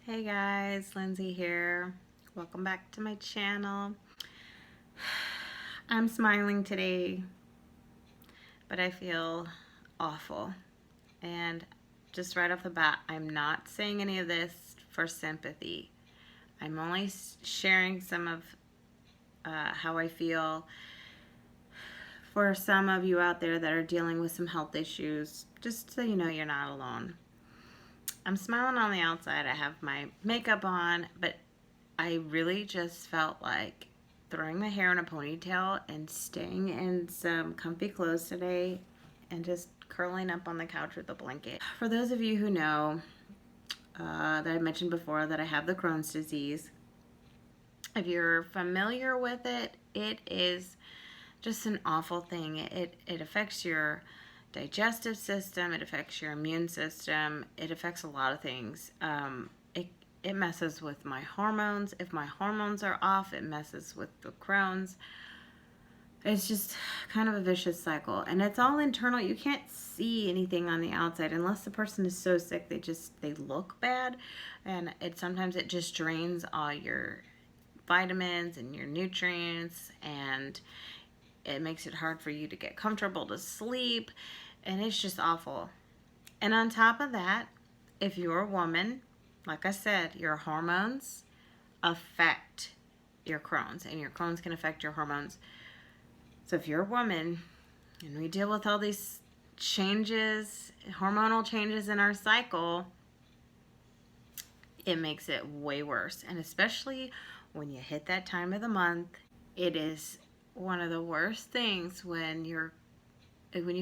Hey guys, Lindsay here. Welcome back to my channel. I'm smiling today, but I feel awful. And just right off the bat, I'm not saying any of this for sympathy. I'm only sharing some of how I feel for some of you out there that are dealing with some health issues, just so you know you're not alone. I'm smiling on the outside. I have my makeup on, but I really just felt like throwing my hair in a ponytail and staying in some comfy clothes today and just curling up on the couch with a blanket. For those of you who know that I mentioned before that I have the Crohn's disease, if you're familiar with it, it is just an awful thing. It affects your digestive system, it affects your immune system, it affects a lot of things. It messes with my hormones. If my hormones are off, it messes with the Crohn's. It's just kind of a vicious cycle, and it's all internal. You can't see anything on the outside unless the person is so sick they look bad, and sometimes it just drains all your vitamins and your nutrients, and it makes it hard for you to get comfortable to sleep, and it's just awful. And on top of that, if you're a woman, like I said, your hormones affect your Crohn's, and your Crohn's can affect your hormones. So if you're a woman and we deal with all these changes, hormonal changes in our cycle, it makes it way worse. And especially when you hit that time of the month, it is one of the worst things when you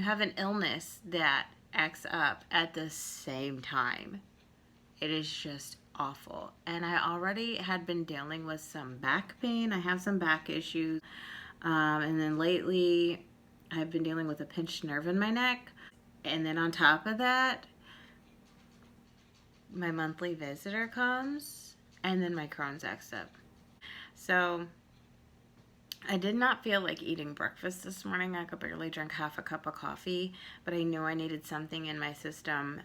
have an illness that acts up at the same time. It is just awful. And I already had been dealing with some back pain. I have some back issues. And then lately, I've been dealing with a pinched nerve in my neck. And then on top of that, my monthly visitor comes, and then my Crohn's acts up. So I did not feel like eating breakfast this morning. I could barely drink half a cup of coffee, but I knew I needed something in my system.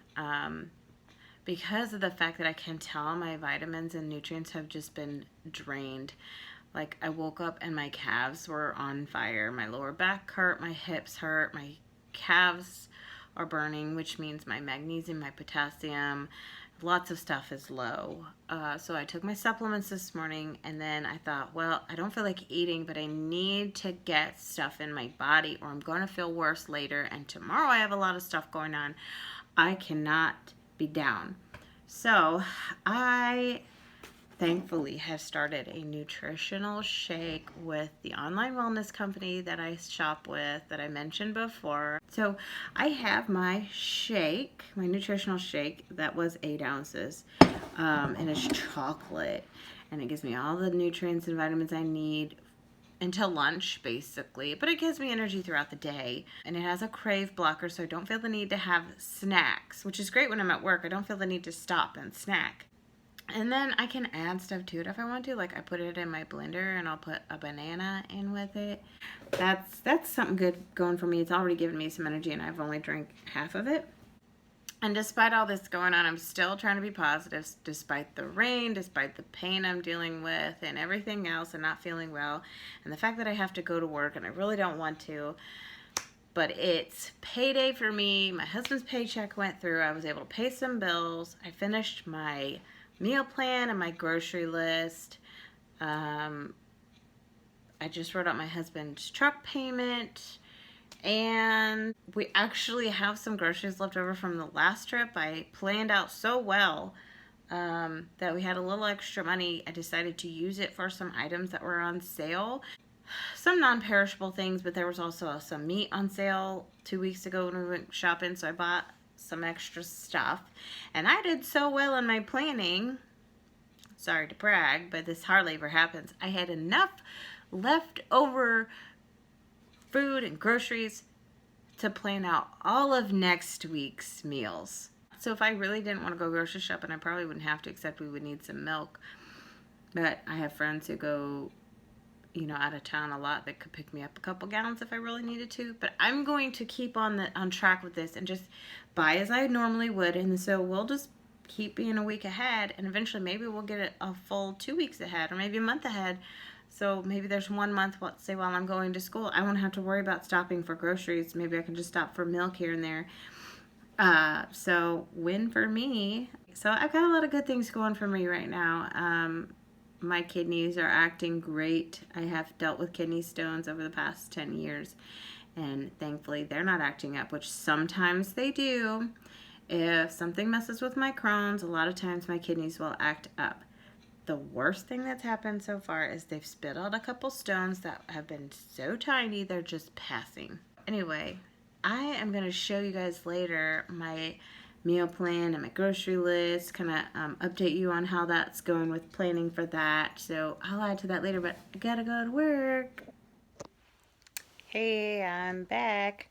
Because of the fact that I can tell my vitamins and nutrients have just been drained. Like, I woke up and my calves were on fire. My lower back hurt, my hips hurt, my calves are burning, which means my magnesium, my potassium, lots of stuff is low. So I took my supplements this morning, and then I thought, well, I don't feel like eating, but I need to get stuff in my body or I'm going to feel worse later. And tomorrow I have a lot of stuff going on. I cannot be down. So I thankfully have started a nutritional shake with the online wellness company that I shop with that I mentioned before. So I have my shake, my nutritional shake that was 8 ounces, and it's chocolate, and it gives me all the nutrients and vitamins I need until lunch, basically, but it gives me energy throughout the day. And it has a crave blocker, so I don't feel the need to have snacks, which is great when I'm at work. I don't feel the need to stop and snack. And then I can add stuff to it if I want to. Like, I put it in my blender and I'll put a banana in with it. That's something good going for me. It's already given me some energy and I've only drank half of it. And despite all this going on, I'm still trying to be positive despite the rain, despite the pain I'm dealing with and everything else and not feeling well. And the fact that I have to go to work and I really don't want to. But it's payday for me. My husband's paycheck went through. I was able to pay some bills. I finished my meal plan and my grocery list. I just wrote out my husband's truck payment. And we actually have some groceries left over from the last trip. I planned out so well that we had a little extra money. I decided to use it for some items that were on sale. Some non-perishable things, but there was also some meat on sale 2 weeks ago when we went shopping, so I bought some extra stuff. And I did so well in my planning. Sorry to brag, but this hardly ever happens. I had enough leftover food and groceries to plan out all of next week's meals. So if I really didn't want to go grocery shopping, I probably wouldn't have to, except we would need some milk. But I have friends who go, out of town a lot that could pick me up a couple gallons if I really needed to. But I'm going to keep on track with this and just buy as I normally would. And so we'll just keep being a week ahead, and eventually maybe we'll get it a full 2 weeks ahead, or maybe a month ahead. So maybe there's 1 month, let's say, while I'm going to school, I won't have to worry about stopping for groceries. Maybe I can just stop for milk here and there. So win for me. So I've got a lot of good things going for me right now. My kidneys are acting great. I have dealt with kidney stones over the past 10 years, and thankfully they're not acting up, which sometimes they do. If something messes with my Crohn's, a lot of times my kidneys will act up. The worst thing that's happened so far is they've spit out a couple stones that have been so tiny they're just passing. Anyway, I am going to show you guys later my meal plan and my grocery list, kind of update you on how that's going with planning for that. So I'll add to that later, but I gotta go to work. Hey, I'm back.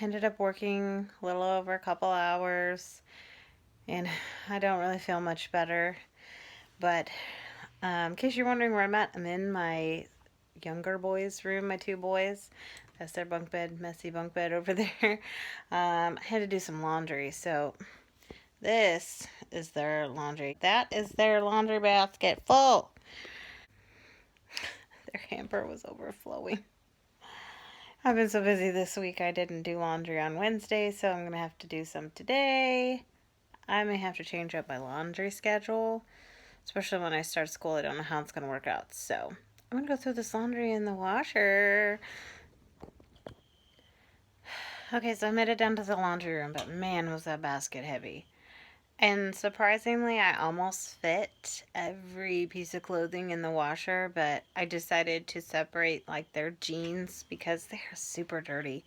Ended up working a little over a couple hours, and I don't really feel much better. But in case you're wondering where I'm at, I'm in my younger boys' room, my 2 boys. That's their bunk bed, messy bunk bed over there. I had to do some laundry, so this is their laundry. That is their laundry basket full. Their hamper was overflowing. I've been so busy this week, I didn't do laundry on Wednesday, so I'm going to have to do some today. I may have to change up my laundry schedule, especially when I start school. I don't know how it's going to work out, so I'm going to go through this laundry in the washer. Okay, so I made it down to the laundry room, but man, was that basket heavy. And surprisingly, I almost fit every piece of clothing in the washer, but I decided to separate like their jeans because they're super dirty.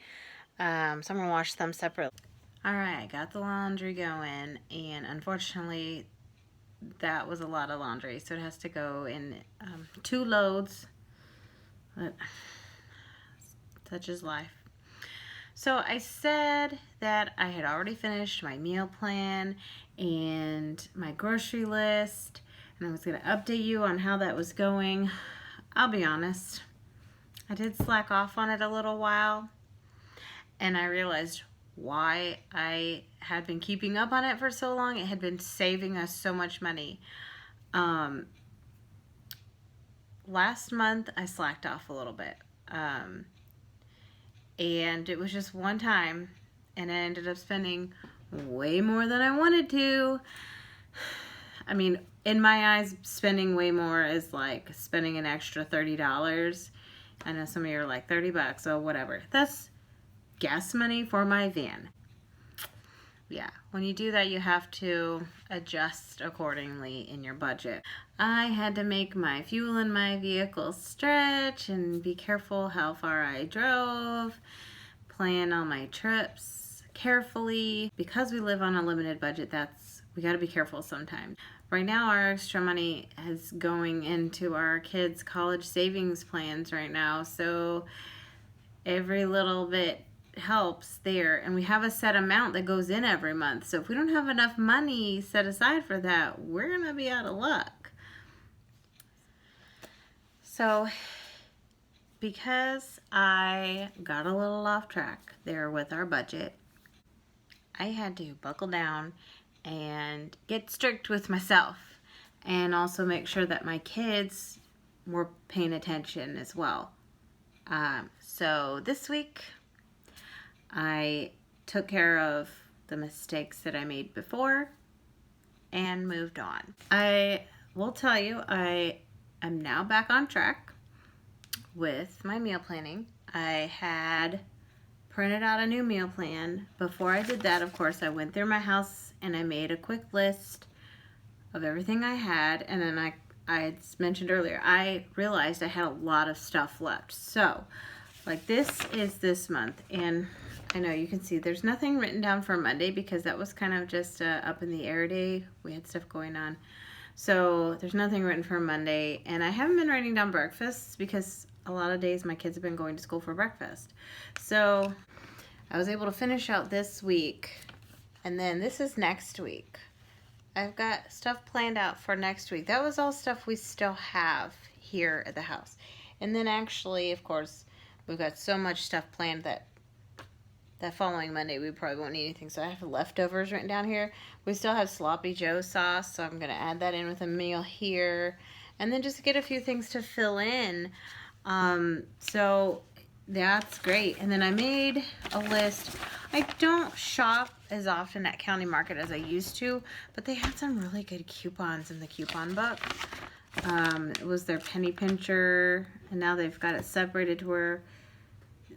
So I'm gonna wash them separately. Alright, got the laundry going, and unfortunately that was a lot of laundry, so it has to go in 2 loads. But such is life. So I said that I had already finished my meal plan and my grocery list, and I was going to update you on how that was going. I'll be honest, I did slack off on it a little while, and I realized why I had been keeping up on it for so long. It had been saving us so much money. Last month I slacked off a little bit. And it was just one time, and I ended up spending way more than I wanted to. I mean, in my eyes, spending way more is like spending an extra $30. I know some of you are like, $30, oh, whatever. That's gas money for my van. Yeah, when you do that, you have to adjust accordingly in your budget. I had to make my fuel in my vehicle stretch and be careful how far I drove, plan all my trips carefully. Because we live on a limited budget, we got to be careful sometimes. Right now, our extra money is going into our kids' college savings plans right now, so every little bit helps there, and we have a set amount that goes in every month. So if we don't have enough money set aside for that, we're gonna be out of luck. So because I got a little off track there with our budget, I had to buckle down and get strict with myself, and also make sure that my kids were paying attention as well. So this week I took care of the mistakes that I made before and moved on. I will tell you, I am now back on track with my meal planning. I had printed out a new meal plan. Before I did that, of course, I went through my house and I made a quick list of everything I had, and then I had mentioned earlier, I realized I had a lot of stuff left. So, like, this is this month, and I know you can see there's nothing written down for Monday because that was kind of just a up in the air day. We had stuff going on. So there's nothing written for Monday, and I haven't been writing down breakfasts because a lot of days my kids have been going to school for breakfast. So I was able to finish out this week, and then this is next week. I've got stuff planned out for next week. That was all stuff we still have here at the house. And then actually, of course, we've got so much stuff planned that that following Monday we probably won't need anything. So I have leftovers written down here. We still have Sloppy Joe sauce, so I'm going to add that in with a meal here. And then just get a few things to fill in. So that's great. And then I made a list. I don't shop as often at County Market as I used to, but they had some really good coupons in the coupon book. It was their penny pincher, and now they've got it separated to where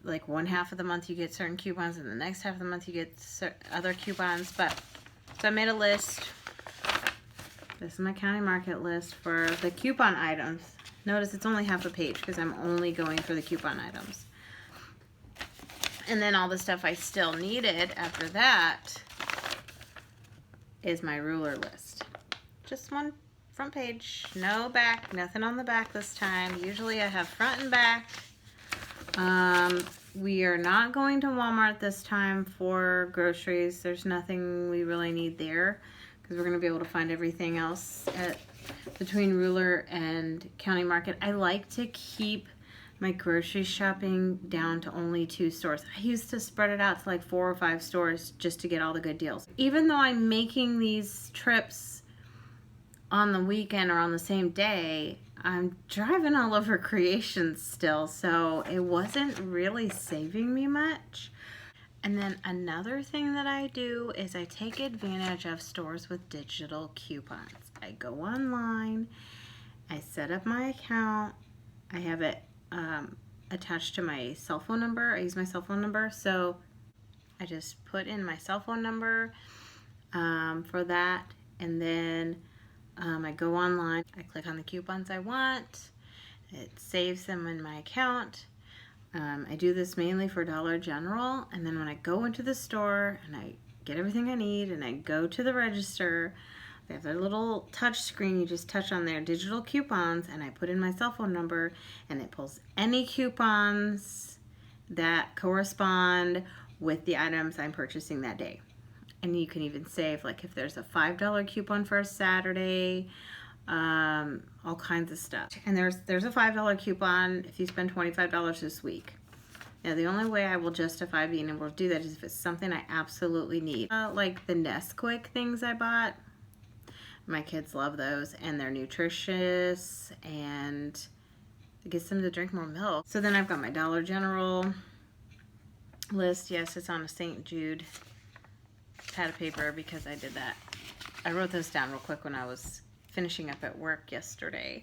like one half of the month you get certain coupons and the next half of the month you get other coupons. But so I made a list. This is my County Market list for the coupon items. Notice it's only half a page because I'm only going for the coupon items. And then all the stuff I still needed after that is my ruler list. Just one front page, no back, nothing on the back this time. Usually I have front and back. We are not going to Walmart this time for groceries. There's nothing we really need there because we're going to be able to find everything else between Ruler and County Market. I like to keep my grocery shopping down to only 2 stores. I used to spread it out to like 4 or 5 stores just to get all the good deals. Even though I'm making these trips on the weekend or on the same day, I'm driving all over Creations still, so it wasn't really saving me much. And then another thing that I do is I take advantage of stores with digital coupons. I go online, I set up my account, I have it attached to my cell phone number. I use my cell phone number, so I just put in my cell phone number for that, and then I go online, I click on the coupons I want, it saves them in my account. I do this mainly for Dollar General, and then when I go into the store and I get everything I need and I go to the register, they have their little touch screen. You just touch on their digital coupons, and I put in my cell phone number, and it pulls any coupons that correspond with the items I'm purchasing that day. And you can even save, like if there's a $5 coupon for a Saturday, all kinds of stuff. And there's a $5 coupon if you spend $25 this week. Now the only way I will justify being able to do that is if it's something I absolutely need. Like the Nesquik things I bought. My kids love those, and they're nutritious, and it gets them to drink more milk. So then I've got my Dollar General list. Yes, it's on a St. Jude pad of paper because I did that. I wrote those down real quick when I was finishing up at work yesterday.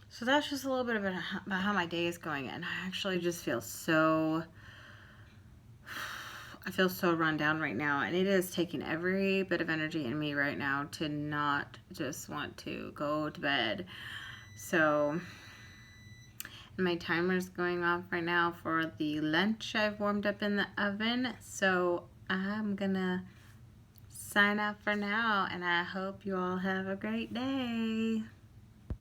So that's just a little bit about how my day is going, and I actually just feel so run down right now, and it is taking every bit of energy in me right now to not just want to go to bed. So my timer's going off right now for the lunch I've warmed up in the oven, so I'm gonna sign off for now, and I hope you all have a great day.